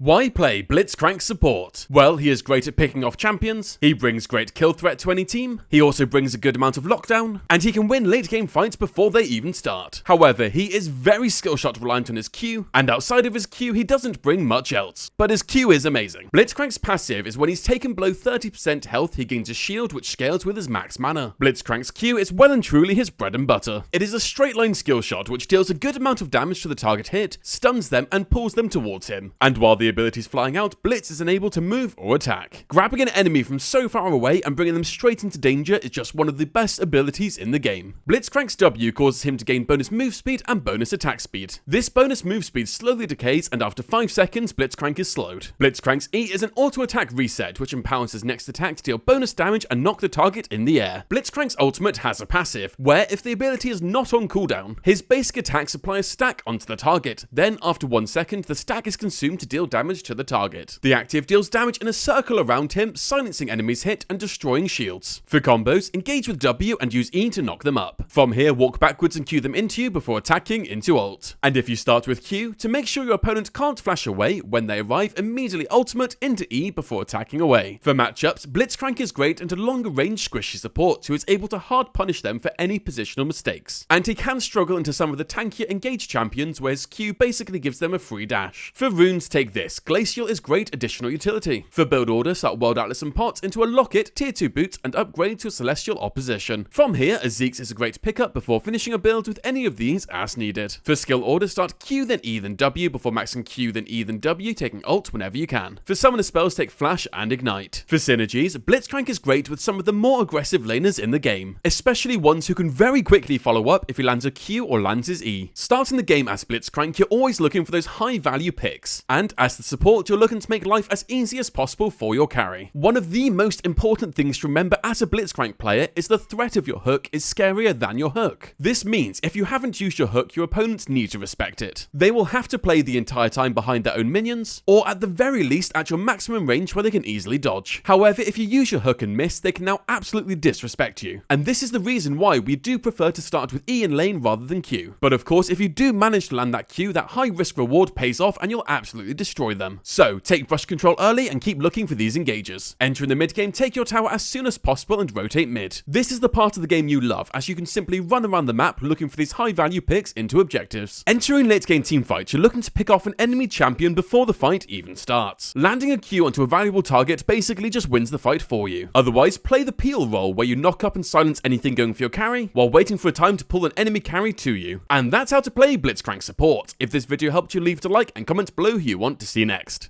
Why play Blitzcrank Support? Well, he is great at picking off champions, he brings great kill threat to any team, he also brings a good amount of lockdown, and he can win late game fights before they even start. However, he is very skill shot reliant on his Q, and outside of his Q he doesn't bring much else. But his Q is amazing. Blitzcrank's passive is when he's taken below 30% health he gains a shield which scales with his max mana. Blitzcrank's Q is well and truly his bread and butter. It is a straight line skill shot which deals a good amount of damage to the target hit, stuns them and pulls them towards him. And while the abilities flying out, Blitz is unable to move or attack. Grabbing an enemy from so far away and bringing them straight into danger is just one of the best abilities in the game. Blitzcrank's W causes him to gain bonus move speed and bonus attack speed. This bonus move speed slowly decays and after 5 seconds Blitzcrank is slowed. Blitzcrank's E is an auto attack reset which empowers his next attack to deal bonus damage and knock the target in the air. Blitzcrank's ultimate has a passive, where if the ability is not on cooldown, his basic attacks apply a stack onto the target, then after 1 second the stack is consumed to deal damage to the target. The active deals damage in a circle around him, silencing enemies hit and destroying shields. For combos, engage with W and use E to knock them up. From here, walk backwards and Q them into you before attacking into ult. And if you start with Q, to make sure your opponent can't flash away, when they arrive, immediately ultimate into E before attacking away. For matchups, Blitzcrank is great into longer range squishy support who is able to hard punish them for any positional mistakes. And he can struggle into some of the tankier engaged champions where his Q basically gives them a free dash. For runes, take this. Glacial is great additional utility. For build order, start World Atlas and Pots into a Locket, tier 2 boots and upgrade to a Celestial Opposition. From here, a Zeke's is a great pickup before finishing a build with any of these as needed. For skill order, start Q then E then W before maxing Q then E then W, taking ult whenever you can. For summoner spells, take Flash and Ignite. For synergies, Blitzcrank is great with some of the more aggressive laners in the game, especially ones who can very quickly follow up if he lands a Q or lands his E. Starting the game as Blitzcrank, you're always looking for those high value picks, and as the support, you're looking to make life as easy as possible for your carry. One of the most important things to remember as a Blitzcrank player is the threat of your hook is scarier than your hook. This means if you haven't used your hook, your opponents need to respect it. They will have to play the entire time behind their own minions, or at the very least at your maximum range where they can easily dodge. However, if you use your hook and miss, they can now absolutely disrespect you. And this is the reason why we do prefer to start with E in lane rather than Q. But of course, if you do manage to land that Q, that high risk reward pays off and you'll absolutely destroy them. So take brush control early and keep looking for these engagers. Enter in the mid game, take your tower as soon as possible and rotate mid. This is the part of the game you love, as you can simply run around the map looking for these high value picks into objectives. Entering late game team fights, you're looking to pick off an enemy champion before the fight even starts. Landing a Q onto a valuable target basically just wins the fight for you. Otherwise, play the peel role where you knock up and silence anything going for your carry while waiting for a time to pull an enemy carry to you. And that's how to play Blitzcrank Support. If this video helped you, leave it a like and comment below who you want to see next.